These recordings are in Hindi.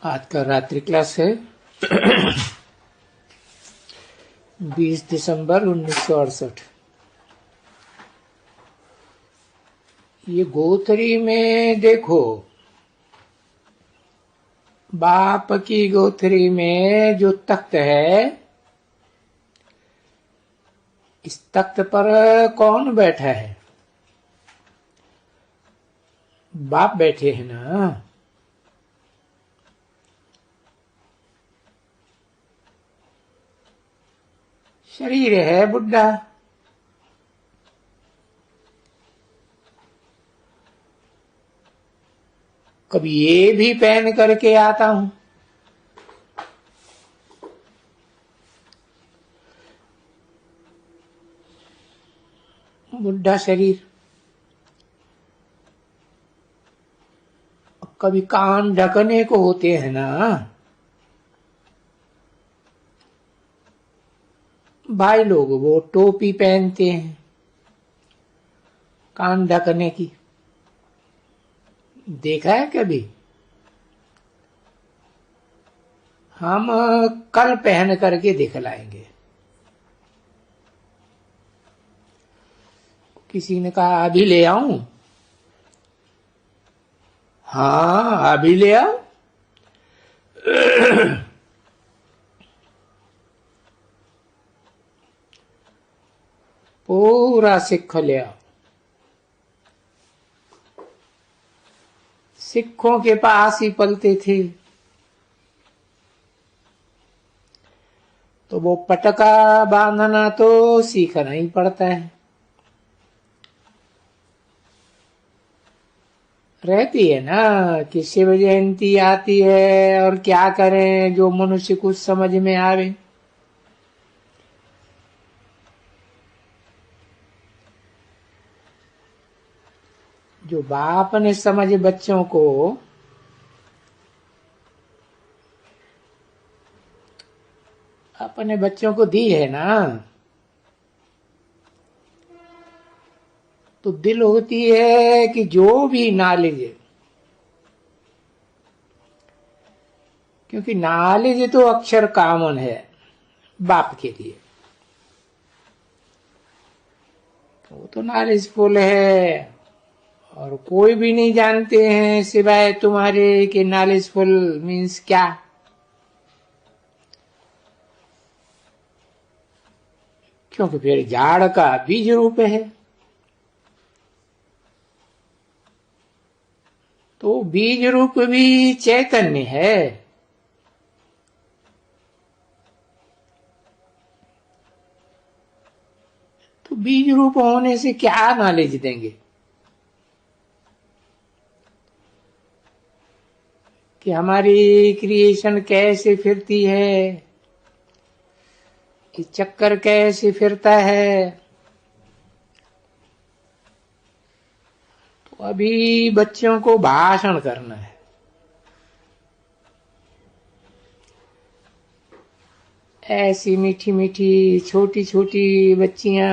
आज का रात्रि क्लास है 20 दिसंबर 1968। ये गोथरी में देखो, बाप की गोथरी में जो तख्त है, इस तख्त पर कौन बैठा है? बाप बैठे हैं ना। शरीर है बुढ़ा, कभी ये भी पहन करके आता हूं। बुढ़ा शरीर, कभी कान ढकने को होते हैं ना। भाई लोग वो टोपी पहनते हैं कान ढकने की, देखा है कभी? हम कल पहन करके दिखलाएंगे। किसी ने कहा अभी ले आऊं? हाँ अभी ले आओ। पूरा सिक्ख ले आओ। सिखों के पास ही पलते थे, तो वो पटका बांधना तो सीखना ही पड़ता है। रहती है ना कि शिव जयंती आती है और क्या करें जो मनुष्य कुछ समझ में आवे। जो बाप ने समझ बच्चों को अपने बच्चों को दी है ना, तो दिल होती है कि जो भी नॉलेज, क्योंकि नॉलेज तो अक्षर कॉमन है बाप के लिए, वो तो नॉलेजफुल है और कोई भी नहीं जानते हैं सिवाय तुम्हारे कि नॉलेजफुल मीन्स क्या। क्योंकि फिर झाड़ का बीज रूप है, तो बीज रूप भी चैतन्य है। तो बीज रूप होने से क्या नॉलेज देंगे कि हमारी क्रिएशन कैसे फिरती है, कि चक्कर कैसे फिरता है। तो अभी बच्चों को भाषण करना है। ऐसी मीठी मीठी छोटी छोटी बच्चियां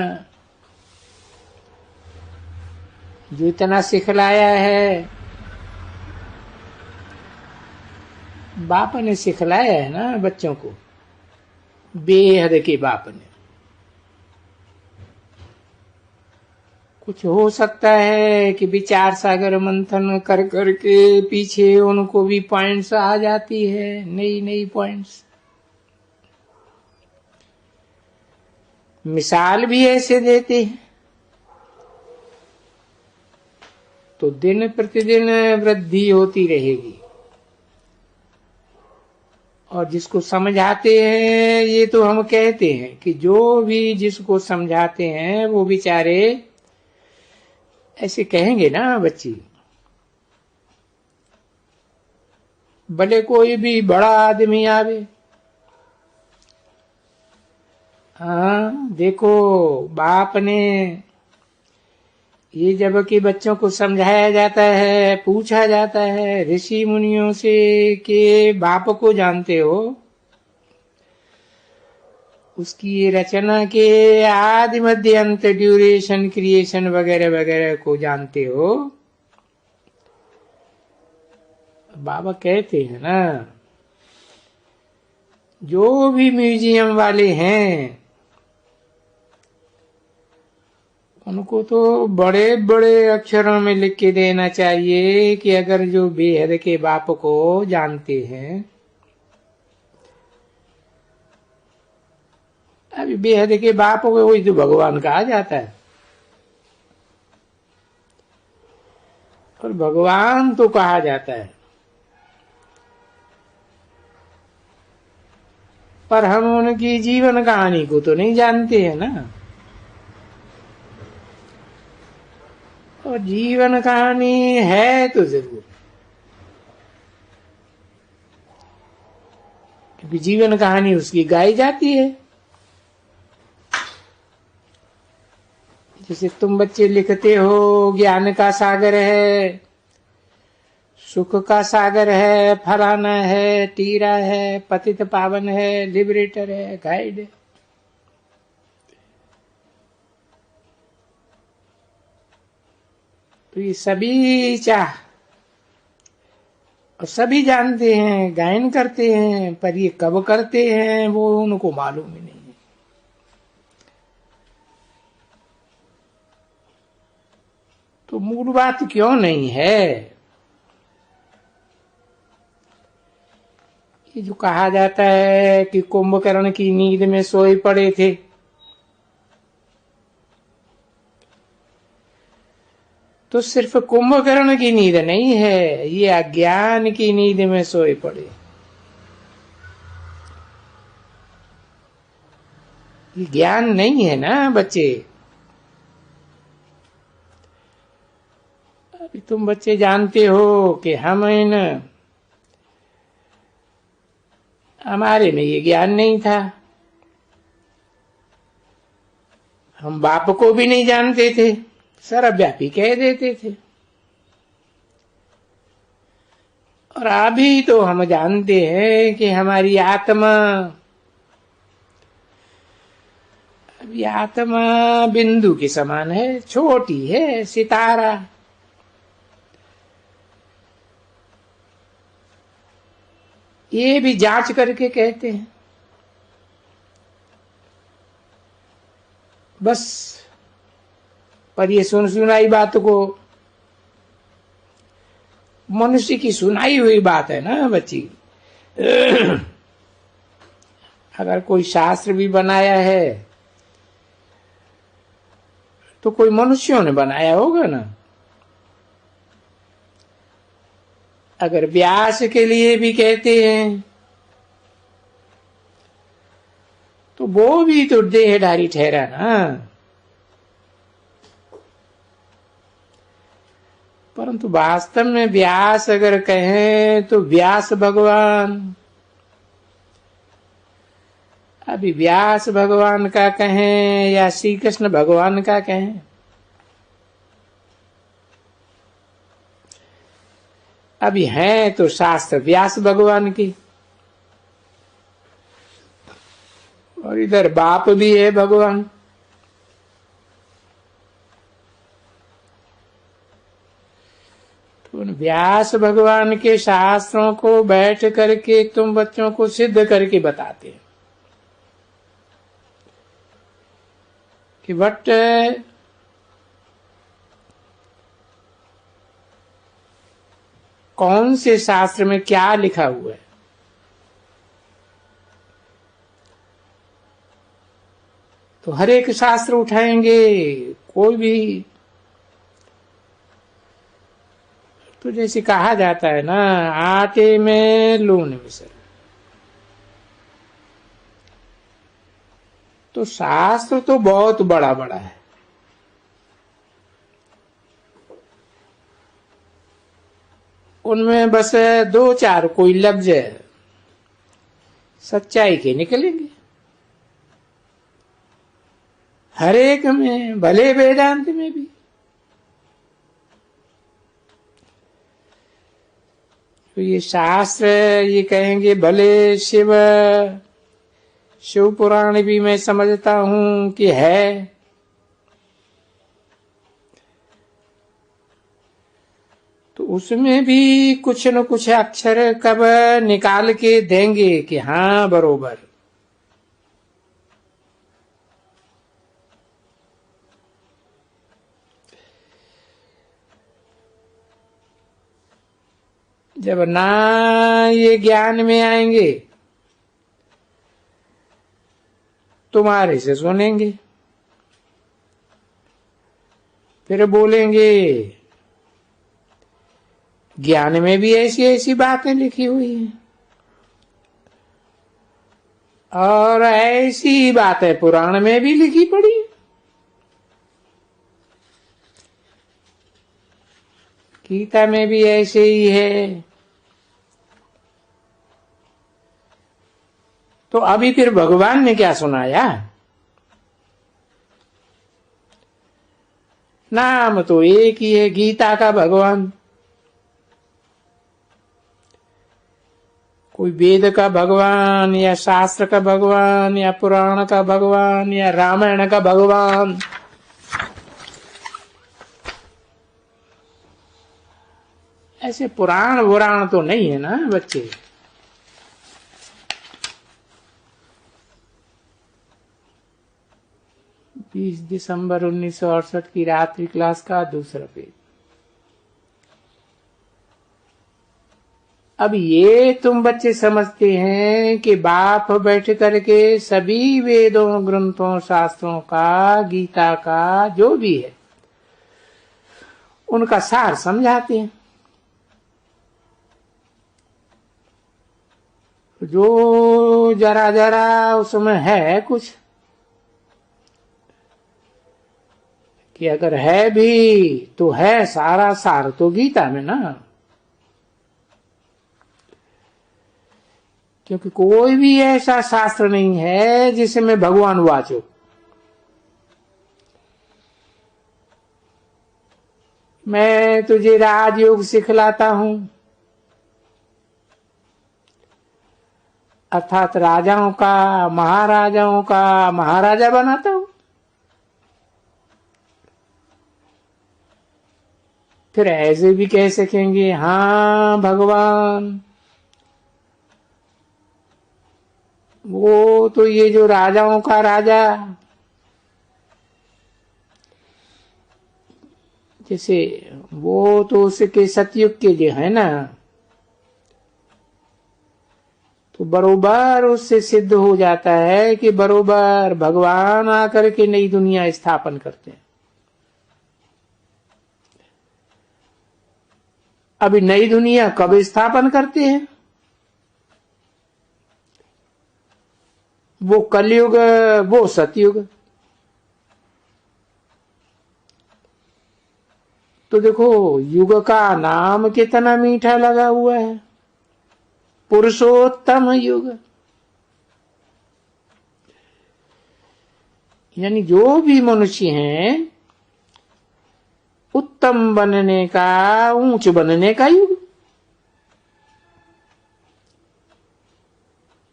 जो इतना सिखलाया है, बाप ने सिखलाया है ना बच्चों को, बेहद के बाप ने। कुछ हो सकता है कि विचार सागर मंथन कर करके पीछे उनको भी पॉइंट्स आ जाती है, नई नई पॉइंट्स। मिसाल भी ऐसे देते हैं, तो दिन प्रतिदिन वृद्धि होती रहेगी। और जिसको समझाते हैं, ये तो हम कहते हैं कि जो भी जिसको समझाते हैं वो बेचारे ऐसे कहेंगे ना बच्ची, भले कोई भी बड़ा आदमी आवे, हाँ देखो बाप ने ये जब कि बच्चों को समझाया जाता है, पूछा जाता है ऋषि मुनियों से कि बाप को जानते हो, उसकी रचना के आदि मध्य अंत, ड्यूरेशन, क्रिएशन वगैरह वगैरह को जानते हो? बाबा कहते हैं ना जो भी म्यूजियम वाले हैं उनको तो बड़े बड़े अक्षरों में लिख के देना चाहिए कि अगर जो बेहद के बाप को जानते हैं, अभी बेहद के बाप को वही तो भगवान कहा जाता है, और भगवान तो कहा जाता है, पर हम उनकी जीवन कहानी को तो नहीं जानते हैं ना। और जीवन कहानी है तो जरूर, क्योंकि जीवन कहानी उसकी गाई जाती है। जैसे तुम बच्चे लिखते हो ज्ञान का सागर है, सुख का सागर है, फलाना है, टीरा है, पतित पावन है, लिबरेटर है, गाइड है। तो ये सभी चाह और सभी जानते हैं, गायन करते हैं, पर ये कब करते हैं वो उनको मालूम ही नहीं है। तो मूल बात क्यों नहीं है? ये जो कहा जाता है कि कुंभकर्ण की नींद में सोए पड़े थे, तो सिर्फ कुंभकर्ण की नींद नहीं है, ये अज्ञान की नींद में सोए पड़े। ये ज्ञान नहीं है ना बच्चे। अभी तुम बच्चे जानते हो कि हम इन हमारे में ये ज्ञान नहीं था, हम बाप को भी नहीं जानते थे, सर्वव्यापी कह देते थे। और अभी तो हम जानते हैं कि हमारी आत्मा, अभी आत्मा बिंदु के समान है, छोटी है, सितारा। ये भी जांच करके कहते हैं। बस पर ये सुनाई बात को, मनुष्य की सुनाई हुई बात है ना बच्ची। अगर कोई शास्त्र भी बनाया है तो कोई मनुष्यों ने बनाया होगा ना। अगर व्यास के लिए भी कहते हैं तो वो भी तो देहधारी ठहरा ना। परंतु वास्तव में व्यास अगर कहें तो व्यास भगवान, अभी व्यास भगवान का कहें या श्री कृष्ण भगवान का कहें, अभी हैं तो शास्त्र व्यास भगवान की, और इधर बाप भी है भगवान। तो व्यास भगवान के शास्त्रों को बैठ करके तुम बच्चों को सिद्ध करके बताते हैं कि बट कौन से शास्त्र में क्या लिखा हुआ है। तो हर एक शास्त्र उठाएंगे, कोई भी तो जैसे कहा जाता है ना, आटे में लून मिश्र। तो शास्त्र तो बहुत बड़ा बड़ा है, उनमें बस दो चार कोई लफ्ज सच्चाई के निकलेंगे। हर एक में, भले वेदांत में भी। तो ये शास्त्र ये कहेंगे, भले शिव पुराण भी मैं समझता हूं कि है, तो उसमें भी कुछ न कुछ अक्षर कब निकाल के देंगे कि हाँ बरोबर। जब ना ये ज्ञान में आएंगे तुम्हारे से सुनेंगे, फिर बोलेंगे ज्ञान में भी ऐसी ऐसी बातें लिखी हुई हैं, और ऐसी बातें पुराण में भी लिखी पड़ी। गीता में भी ऐसे ही है। तो अभी फिर भगवान ने क्या सुनाया? नाम तो एक ही है, गीता का भगवान। कोई वेद का भगवान या शास्त्र का भगवान या पुराण का भगवान या रामायण का भगवान, ऐसे पुराण पुराण तो नहीं है ना बच्चे। 20 दिसंबर 1968 की रात्रि क्लास का दूसरा पेज। अब ये तुम बच्चे समझते हैं कि बाप बैठ करके सभी वेदों, ग्रंथों, शास्त्रों का, गीता का जो भी है उनका सार समझाते हैं। जो जरा जरा उसमें है कुछ कि अगर है भी तो है सारा सार तो गीता में ना। क्योंकि कोई भी ऐसा शास्त्र नहीं है जिसमें भगवान वाचो। मैं तुझे राजयोग सिखलाता हूं, अर्थात राजाओं का, महाराजाओं का महाराजा बनाता हूं। फिर ऐसे भी कह सकेंगे हाँ भगवान, वो तो ये जो राजाओं का राजा, जैसे वो तो उसके सतयुग के जो है ना, तो बरोबर उससे सिद्ध हो जाता है कि बरोबर भगवान आकर के नई दुनिया स्थापन करते हैं। अभी नई दुनिया कब स्थापन करते हैं? वो कलयुग, वो सतयुग। तो देखो युग का नाम कितना मीठा लगा हुआ है, पुरुषोत्तम युग। यानी जो भी मनुष्य हैं उत्तम बनने का, ऊंच बनने का युग।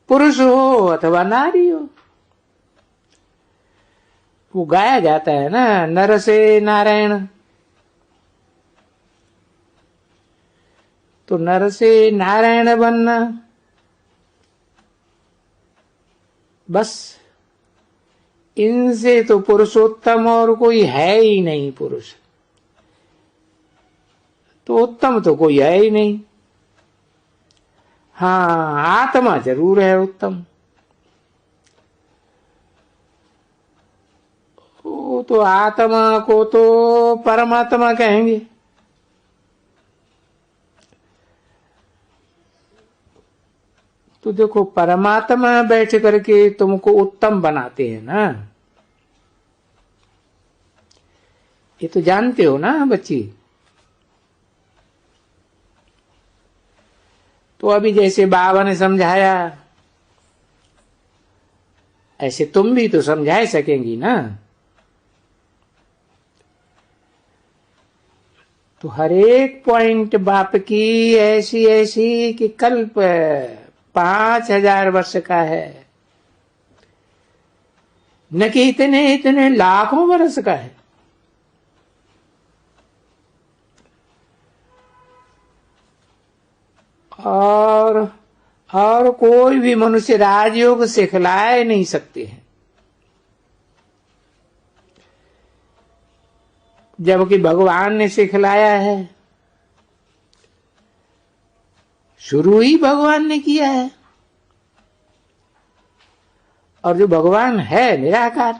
पुरुष हो अथवा नारी हो। वो गाया जाता है ना, नर से नारायण। तो नर से नारायण बनना, बस इनसे तो पुरुषोत्तम और कोई है ही नहीं। पुरुष तो उत्तम तो कोई है ही नहीं। हाँ, आत्मा जरूर है उत्तम। वो तो आत्मा को तो परमात्मा कहेंगे। तो देखो परमात्मा बैठ करके तुमको उत्तम बनाते हैं ना, ये तो जानते हो ना बच्ची। तो अभी जैसे बाबा ने समझाया ऐसे तुम भी तो समझा सकेंगी ना। तो हर एक पॉइंट बाप की ऐसी ऐसी कि कल्प 5000 वर्ष का है, न कि इतने इतने लाखों वर्ष का है। और कोई भी मनुष्य राजयोग सिखलाए नहीं सकते हैं, जबकि भगवान ने सिखलाया है। शुरू ही भगवान ने किया है, और जो भगवान है निराकार,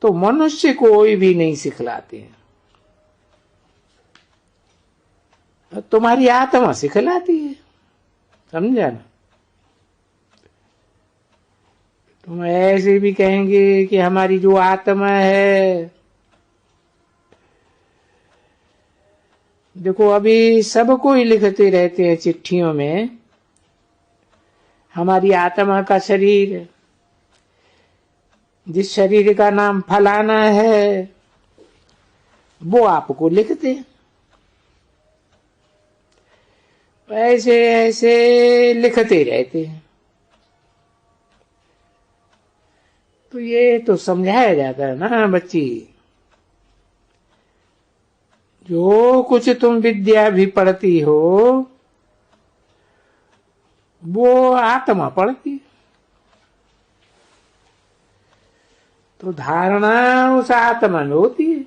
तो मनुष्य कोई भी नहीं सिखलाते हैं। तुम्हारी आत्मा सिखलाती है, समझा ना। तुम ऐसे भी कहेंगे कि हमारी जो आत्मा है, देखो अभी सब कोई लिखते रहते हैं चिट्ठियों में, हमारी आत्मा का शरीर, जिस शरीर का नाम फलाना है, वो आपको लिखते हैं। ऐसे ऐसे लिखते रहते हैं। तो ये तो समझाया जाता है ना बच्ची, जो कुछ तुम विद्या भी पढ़ती हो वो आत्मा पढ़ती है। तो धारणा उस आत्मा में होती है।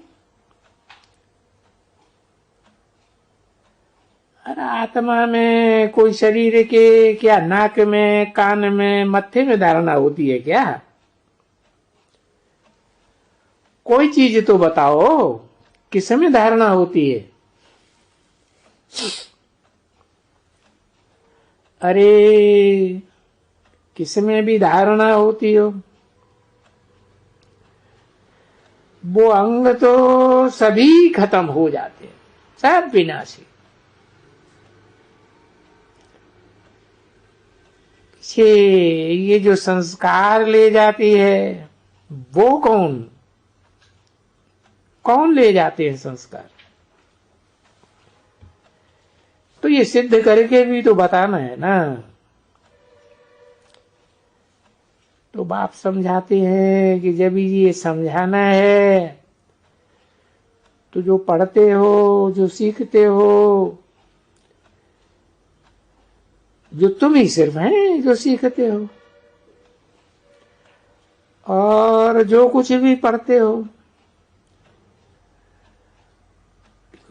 अरे आत्मा में कोई शरीर के क्या नाक में, कान में, मत्थे में धारणा होती है क्या? कोई चीज तो बताओ किसमें धारणा होती है? अरे किसमें भी धारणा होती हो, वो अंग तो सभी खत्म हो जाते हैं, सब विनाशी। ये जो संस्कार ले जाती है, वो कौन ले जाते हैं संस्कार? तो ये सिद्ध करके भी तो बताना है ना। तो बाप समझाते हैं कि जब ये समझाना है तो जो पढ़ते हो, जो सीखते हो, जो तुम ही सिर्फ हैं जो सीखते हो, और जो कुछ भी पढ़ते हो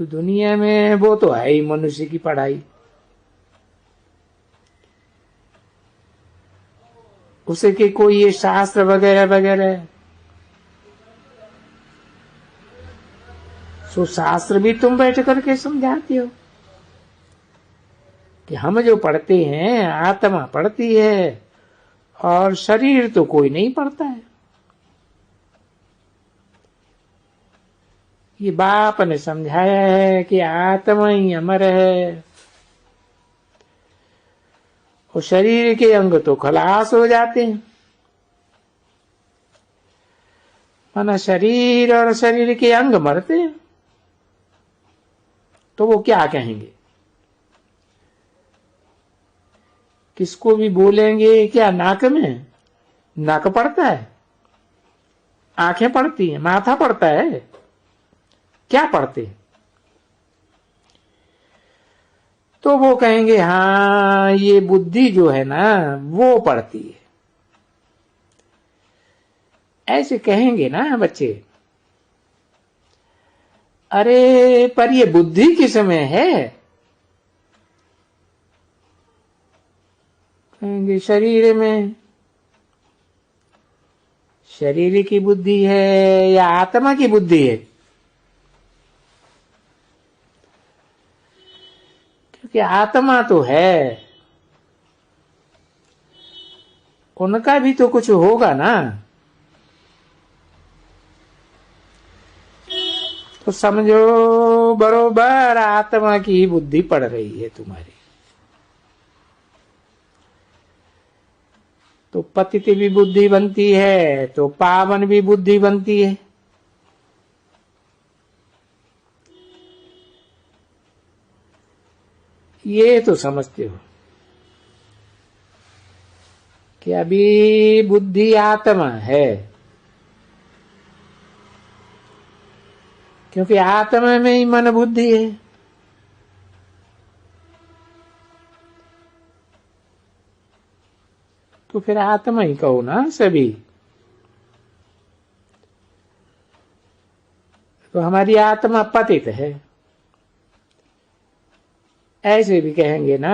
दुनिया में, वो तो है ही मनुष्य की पढ़ाई। उसे कि कोई ये शास्त्र वगैरह वगैरह, सो शास्त्र भी तुम बैठ करके समझाते हो कि हम जो पढ़ते हैं आत्मा पढ़ती है, और शरीर तो कोई नहीं पढ़ता है। ये बाप ने समझाया है कि आत्मा ही अमर है, और शरीर के अंग तो खलास हो जाते हैं। माना शरीर और शरीर के अंग मरते हैं, तो वो क्या कहेंगे? किसको भी बोलेंगे क्या नाक में? नाक पड़ता है, आंखें पड़ती हैं, माथा पड़ता है, क्या पढ़ते? तो वो कहेंगे हाँ ये बुद्धि जो है ना वो पढ़ती है, ऐसे कहेंगे ना बच्चे। अरे पर ये बुद्धि किस में है? कहेंगे शरीर में। शरीर की बुद्धि है या आत्मा की बुद्धि है? क्योंकि आत्मा तो है, उनका भी तो कुछ होगा ना। तो समझो बरोबर आत्मा की बुद्धि पड़ रही है तुम्हारी। तो पतित भी बुद्धि बनती है, तो पावन भी बुद्धि बनती है। ये तो समझते हो कि अभी बुद्धि आत्मा है, क्योंकि आत्मा में ही मन बुद्धि है। तो फिर आत्मा ही कहो ना सभी। तो हमारी आत्मा पतित है, ऐसे भी कहेंगे ना।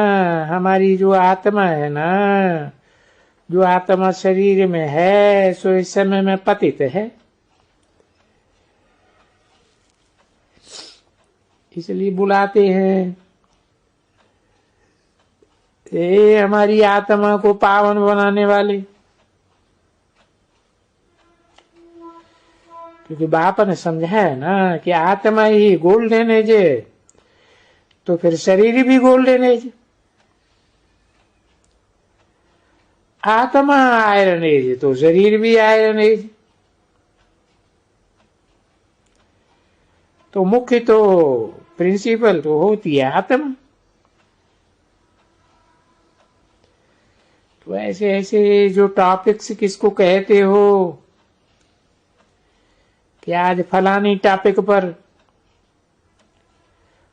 हमारी जो आत्मा है ना, जो आत्मा शरीर में है, सो इस समय में पतित है। इसलिए बुलाते हैं, ये हमारी आत्मा को पावन बनाने वाले। क्योंकि बाप ने समझाया ना कि आत्मा ही गोल्डन एज है, तो फिर शरीर भी गोल्डन एज। आत्मा आयरन एज तो शरीर भी आयरन एज। तो मुख्य तो प्रिंसिपल तो होती है आत्मा। तो ऐसे ऐसे जो टॉपिक्स किसको कहते हो कि आज फलानी टॉपिक पर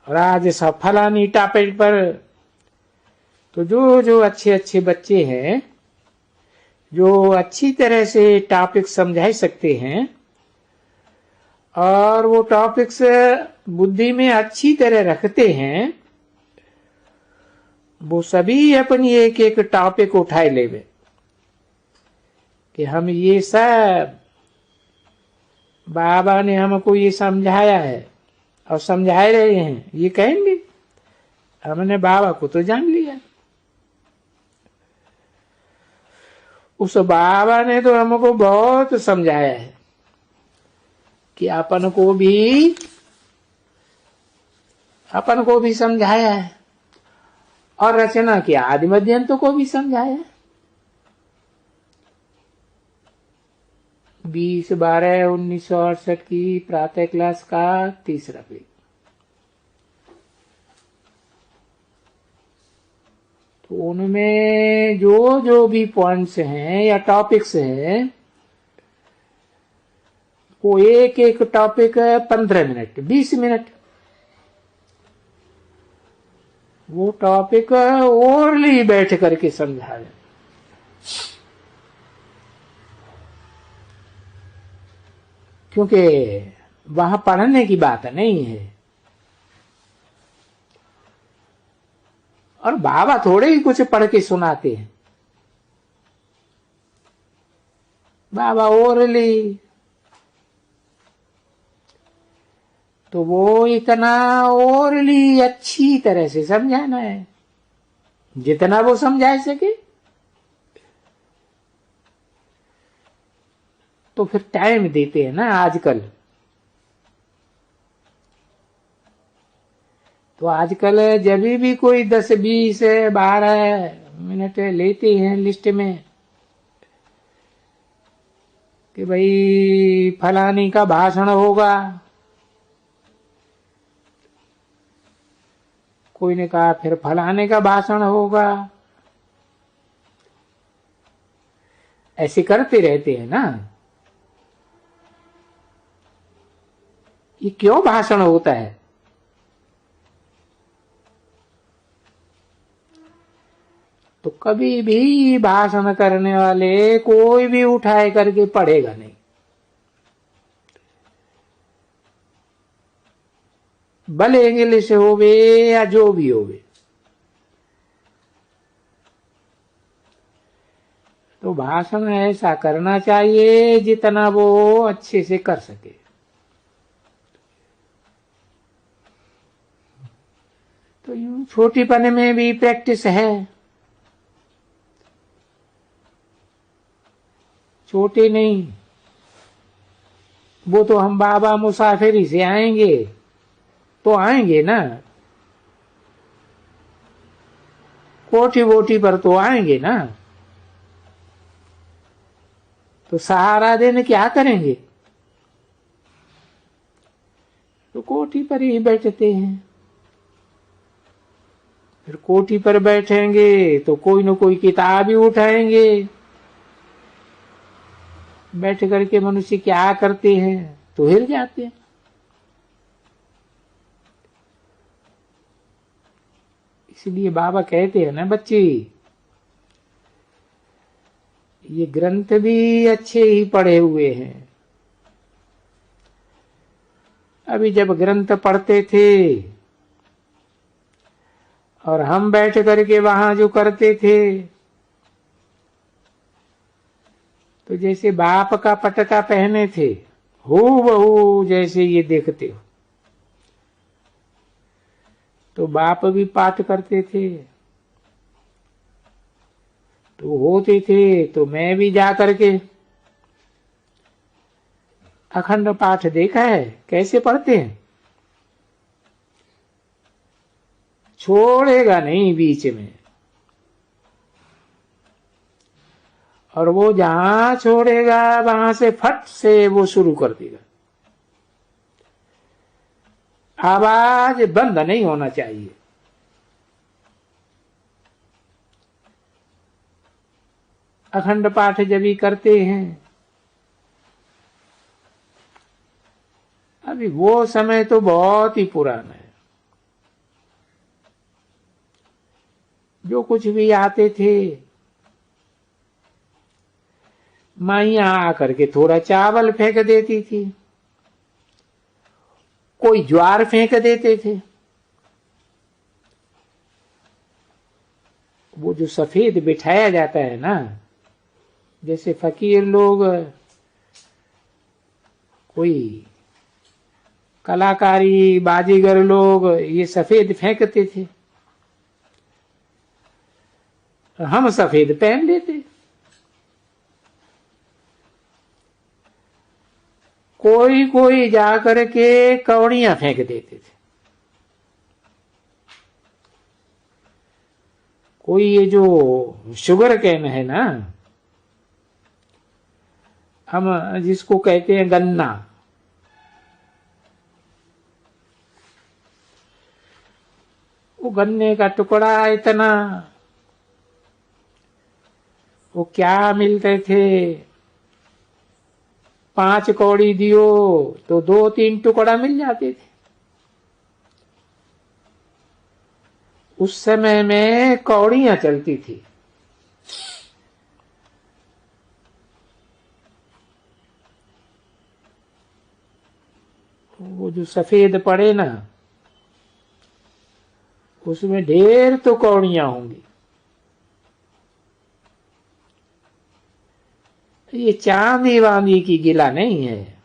और आज सब फलानी टॉपिक पर, तो जो जो अच्छे अच्छे बच्चे हैं, जो अच्छी तरह से टॉपिक समझा सकते हैं और वो टॉपिक्स बुद्धि में अच्छी तरह रखते हैं, वो सभी अपनी एक एक टॉपिक उठाए लेवे कि हम ये सब बाबा ने हमको ये समझाया है और समझा रहे हैं, ये कहेंगे हमने बाबा को तो जान लिया। उस बाबा ने तो हमको बहुत समझाया है कि अपन को भी समझाया है और रचना के आदि मध्यंतों को भी समझाया है। 20/12/1968 की प्रातः क्लास का तीसरा पेज। तो उनमें जो जो भी पॉइंट्स हैं या टॉपिक्स हैं, वो एक एक टॉपिक 15 मिनट 20 मिनट वो टॉपिक ओरली बैठ करके समझा रहे। क्योंकि वहां पढ़ने की बात नहीं है, और बाबा थोड़े ही कुछ पढ़ के सुनाते हैं। बाबा ओरली तो वो इतना ओरली अच्छी तरह से समझाना है जितना वो समझा सके। तो फिर टाइम देते हैं ना आजकल। तो आजकल जब भी कोई 10 20 12 मिनट लेते हैं लिस्ट में कि भाई फलानी का भाषण होगा, कोई ने कहा फिर फलाने का भाषण होगा, ऐसे करते रहते हैं ना। ये क्यों भाषण होता है? तो कभी भी भाषण करने वाले कोई भी उठाए करके पढ़ेगा नहीं। भले इंग्लिश होवे या जो भी होवे, तो भाषण ऐसा करना चाहिए जितना वो अच्छे से कर सके। तो यूं छोटीपन में भी प्रैक्टिस है। छोटे नहीं, वो तो हम बाबा मुसाफिरी से आएंगे तो आएंगे ना, कोठी वोटी पर तो आएंगे ना। तो सारा दिन क्या करेंगे? तो कोठी पर ही बैठते हैं। फिर कोठी पर बैठेंगे तो कोई न कोई किताब ही उठाएंगे। बैठ करके मनुष्य क्या करते हैं? तो हिल जाते हैं। इसलिए बाबा कहते हैं ना, बच्चे ये ग्रंथ भी अच्छे ही पढ़े हुए हैं। अभी जब ग्रंथ पढ़ते थे और हम बैठ करके वहां जो करते थे, तो जैसे बाप का पटका पहने थे, हूबहू जैसे ये देखते हो। तो बाप भी पाठ करते थे, तो होते थे, तो मैं भी जा करके अखंड पाठ देखा है कैसे पढ़ते हैं। छोड़ेगा नहीं बीच में, और वो जहां छोड़ेगा वहां से फट से वो शुरू कर देगा। आवाज बंद नहीं होना चाहिए। अखंड पाठ जब भी करते हैं, अभी वो समय तो बहुत ही पुराना है। जो कुछ भी आते थे, माइयां आकर के थोड़ा चावल फेंक देती थी, कोई ज्वार फेंक देते थे। वो जो सफेद बिठाया जाता है ना, जैसे फकीर लोग कोई कलाकारी बाजीगर लोग ये सफेद फेंकते थे, हम सफेद पहन लेते। कोई कोई जाकर के कौड़ियां फेंक देते थे। कोई ये जो शुगर कैन है ना, हम जिसको कहते हैं गन्ना, वो गन्ने का टुकड़ा इतना, वो क्या मिलते थे, 5 कौड़ी दियो तो 2-3 टुकड़ा मिल जाते थे। उस समय में कौड़ियां चलती थी। वो जो सफेद पड़े ना, उसमें ढेर तो कौड़ियां होंगी। ये चांदी वांदी की गिला नहीं है।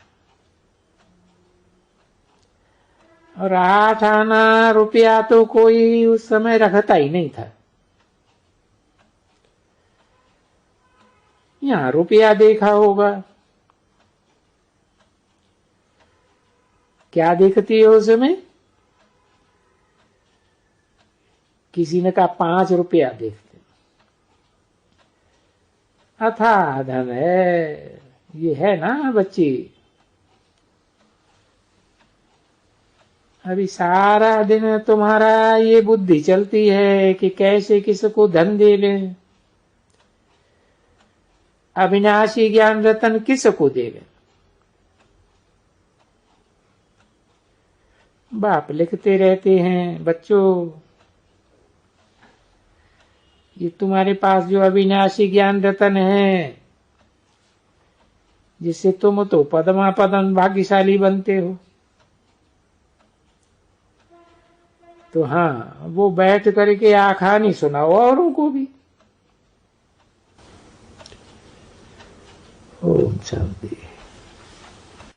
और 8 आना रुपया तो कोई उस समय रखता ही नहीं था। यहां रुपया देखा होगा, क्या देखती है उसमें? किसी ने कहा 5 रुपया देखते, अथाह धन है ये, है ना बच्ची। अभी सारा दिन तुम्हारा ये बुद्धि चलती है कि कैसे किसको धन दे लें, अविनाशी ज्ञान रतन किसको देवे। बाप लिखते रहते हैं, बच्चों ये तुम्हारे पास जो अविनाशी ज्ञान रतन है, जिससे तुम तो पदमा पदम भाग्यशाली बनते हो, तो हाँ वो बैठ करके आखानी सुनाओ औरों को भी। ओम शांति।